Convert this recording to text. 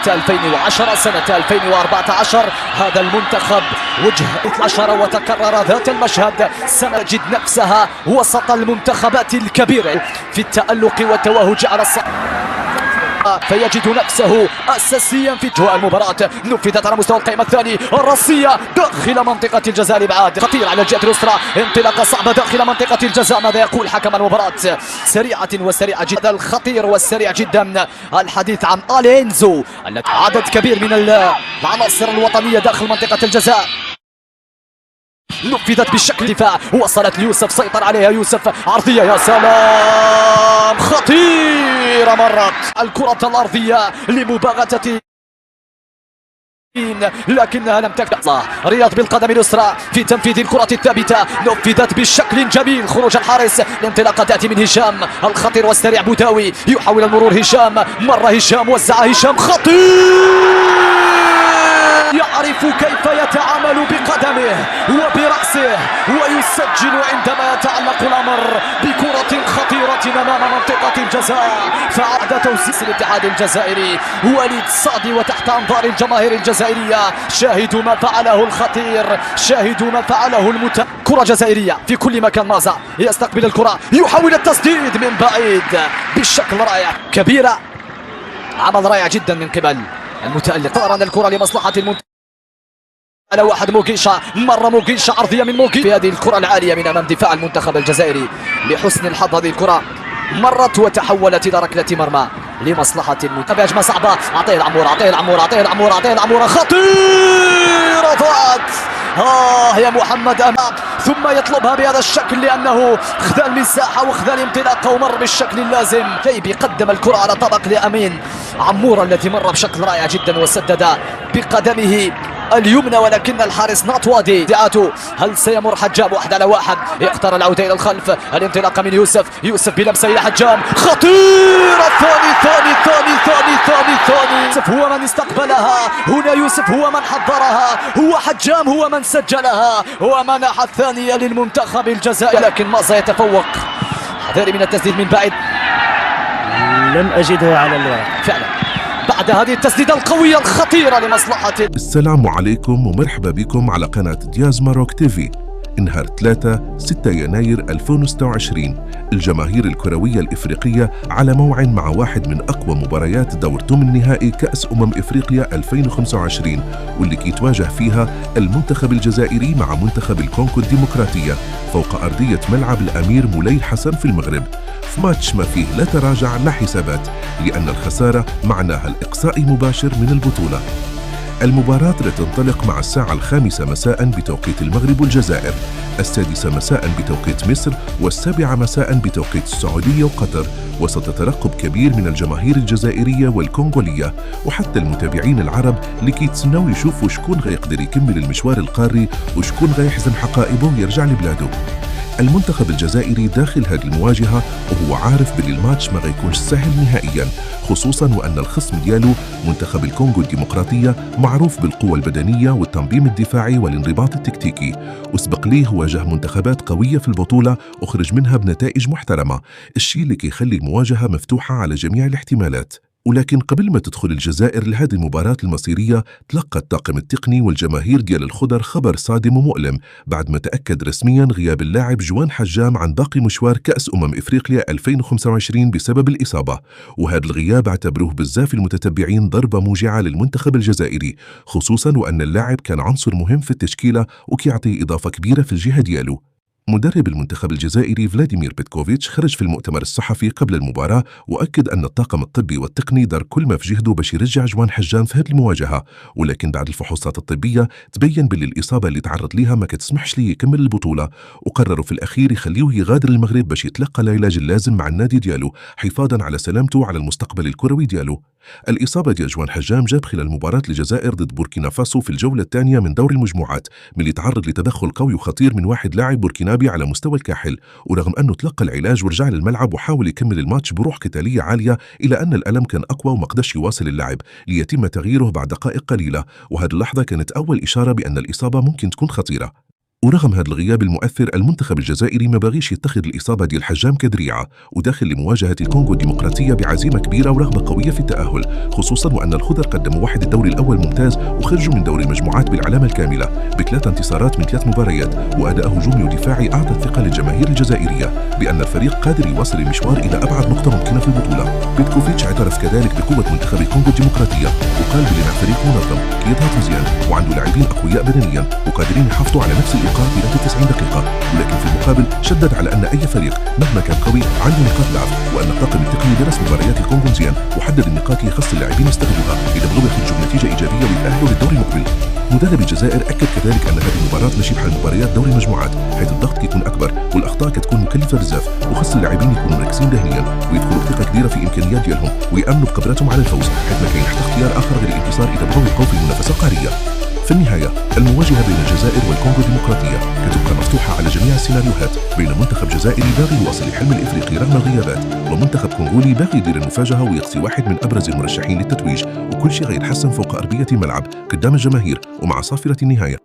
2010 سنة 2014 هذا المنتخب وجه 10 وتكرر ذات المشهد سنة تجد نفسها وسط المنتخبات الكبيرة في التألق والتوهج على الصعيد، فيجد نفسه أساسيا في جواء المباراة. نفذت على مستوى القائمة الثاني الرأسية داخل منطقة الجزاء لإبعاد خطير على الجهة اليسرى، انطلاقة صعبة داخل منطقة الجزاء. ماذا يقول حكم المباراة؟ سريعة وسريعة جدا، الخطير والسريع جدا. الحديث عن ألينزو التي عدد كبير من العناصر الوطنية داخل منطقة الجزاء. نفذت بالشكل دفاع، وصلت ليوسف، سيطر عليها يوسف، عرضية يا سلام، خطيرة مرت الكرة الأرضية لمباغتة لكنها لم تكفي. رياض بالقدم اليسرى في تنفيذ الكرة الثابتة، نفذت بشكل جميل، خروج الحارس، الانطلاقة تأتي من هشام الخطير والسريع. بوداوي يحاول المرور، هشام مرة، هشام وزع، هشام خطير، يعرف كيف يتعامل بقدمه وبرأسه ويسجل عندما يتعلق الأمر بكرة خطيرة أمام منطقة الجزاء. فعاد توسيس الاتحاد الجزائري وليد صادي وتحت أنظار الجماهير الجزائرية. شاهدوا ما فعله الخطير، شاهدوا ما فعله كرة جزائرية في كل مكان. مازا يستقبل الكرة، يحاول التسديد من بعيد بشكل رائع، كبيرة، عمل رائع جدا من قبل المتألق. طارن الكرة لمصلحة المنتخب على واحد موغيشا، مرة موغيشا، عرضية من موغي في هذه الكرة العالية من أمام دفاع المنتخب الجزائري. لحسن الحظ هذه الكرة مرت وتحولت إلى ركلة مرمى لمصلحة المنتخب. هجمة صعبة، أعطيه العمور، أعطيه العمور، أعطيه العمور، أعطيه العمور، خطيرة ضاعت. يا محمد أمام، ثم يطلبها بهذا الشكل لأنه خذا المساحة وخذا الانطلاقة ومر بالشكل اللازم. جيبي قدم الكرة على طبق لأمين عمور الذي مر بشكل رائع جدا وسدد بقدمه اليمنى، ولكن الحارس ناطوادي دعاته. هل سيمر حجام 1 على 1؟ يختار العودة إلى الخلف، الانطلاقة من يوسف، يوسف بلمسة إلى حجام، خطيرة، ثاني يوسف هو من استقبلها هنا، يوسف هو من حضرها، هو حجام هو من سجلها ومنح الثانية للمنتخب الجزائري. لكن مازا يتفوق، حذاري من التسديد من بعيد، لم أجده على الورق فعلا بعد هذه التسديدة القوية الخطيرة لمصلحة. السلام عليكم ومرحبا بكم على قناة دياز ماروك تيفي. نهار 3/6 يناير 2026 الجماهير الكروية الإفريقية على موعد مع واحد من أقوى مباريات دور ثمن نهائي كأس إفريقيا 2025، واللي كيتواجه فيها المنتخب الجزائري مع منتخب الكونغو الديمقراطية فوق أرضية ملعب الأمير مولاي حسن في المغرب، في ماتش ما فيه لا تراجع لا حسابات، لأن الخسارة معناها الإقصاء مباشر من البطولة. المباراة تنطلق مع الساعة 5 مساء بتوقيت المغرب والجزائر، 6 مساء بتوقيت مصر، 7 مساء بتوقيت السعودية وقطر، وسط ترقب كبير من الجماهير الجزائرية والكونغولية وحتى المتابعين العرب اللي كيتسناو يشوفوا شكون غيقدر يكمل المشوار القاري وشكون غيحزم حقائبه ويرجع لبلاده. المنتخب الجزائري داخل هذه المواجهة وهو عارف باللي الماتش ما غيكونش سهل نهائيا، خصوصا وأن الخصم ديالو منتخب الكونغو الديمقراطية معروف بالقوة البدنية والتنظيم الدفاعي والانضباط التكتيكي، وسبق ليه واجه منتخبات قوية في البطولة وخرج منها بنتائج محترمة، الشيء اللي كيخلي المواجهة مفتوحة على جميع الاحتمالات. ولكن قبل ما تدخل الجزائر لهذه المباراة المصيرية، تلقى الطاقم التقني والجماهير ديال الخضر خبر صادم ومؤلم بعد ما تأكد رسميا غياب اللاعب جوان حجام عن باقي مشوار كأس إفريقيا 2025 بسبب الإصابة، وهذا الغياب اعتبروه بزاف المتتبعين ضربة موجعة للمنتخب الجزائري، خصوصا وأن اللاعب كان عنصر مهم في التشكيلة وكيعطي إضافة كبيرة في الجهة ديالو. مدرب المنتخب الجزائري فلاديمير بيتكوفيتش خرج في المؤتمر الصحفي قبل المباراة وأكد أن الطاقم الطبي والتقني دار كل ما في جهده باش يرجع جوان حجام في هذه المواجهة، ولكن بعد الفحوصات الطبية تبين باللي الإصابة اللي تعرض ليها ما كتسمحش ليه يكمل البطولة، وقرروا في الأخير يخليوه يغادر المغرب باش يتلقى العلاج اللازم مع النادي ديالو حفاظا على سلامته وعلى المستقبل الكروي ديالو. الإصابة ديال جوان حجام جاب خلال مباراة الجزائر ضد بوركينا فاسو في الجولة الثانية من دور المجموعات، ملي تعرض لتدخل قوي وخطير من واحد لاعب بوركينابي على مستوى الكاحل، ورغم أنه تلقى العلاج ورجع للملعب وحاول يكمل الماتش بروح قتالية عالية، إلى أن الألم كان أقوى وما قدرش يواصل اللعب ليتم تغييره بعد دقائق قليلة، وهذه اللحظة كانت أول إشارة بأن الإصابة ممكن تكون خطيرة. ورغم هذا الغياب المؤثر المنتخب الجزائري ما باغيش يتخذ الإصابة ديال حجام كذريعة وداخل لمواجهة الكونغو الديمقراطية بعزيمة كبيرة ورغبة قوية في التأهل، خصوصا وأن الخضر قدموا واحد الدوري الأول ممتاز وخرجوا من دوري المجموعات بالعلامة الكاملة ب3 انتصارات من 3 مباريات، وأداء هجومي ودفاعي أعطى الثقة للجماهير الجزائرية بأن الفريق قادر يواصل المشوار إلى أبعد نقطة ممكنة في البطولة. بيتكوفيتش اعترف كذلك بقوة منتخب الكونغو الديمقراطية وقال بأن فريق منظم يضغط مزيان وعنده لاعبين أقوياء بدنيا وقادرين يحافظوا على نفس الإيقاع طيلة 90 دقيقة، ولكن في المقابل شدد على أن أي فريق مهما كان قوي عنده نقاط ضعف، وأن الطاقم التقني درس مباريات الكونغو مزيان وحدد النقاط اللي يخص اللاعبين يستغلوها إذا بغوا يخرجوا بنتيجة إيجابية ويتأهلوا للدور المقبل. مدرب الجزائر أكد كذلك أن هذه المباراة ماشي بحال مباريات دوري المجموعات حيث الضغط كيكون أكبر والأخطاء كتكون مكلفة بزاف، وخص اللاعبين يكونوا مركزين ذهنيا ويدخلوا بثقة كبيرة في الإمكانيات ديالهم ويأمنوا بقدرتهم على الفوز، حيث ما كاين حتى اختيار آخر غير الانتصار إذا بغوا يبقوا في المنافسة القارية. في النهاية المواجهة بين الجزائر والكونغو الديمقراطية كتبقى مفتوحة على جميع السيناريوهات بين منتخب جزائري باغي يواصل الحلم الإفريقي رغم الغيابات ومنتخب كونغولي باغي يدير المفاجأة ويقصي واحد من أبرز المرشحين للتتويج، وكل شيء غيتحسن فوق أرضية الملعب قدام الجماهير ومع صافرة النهاية.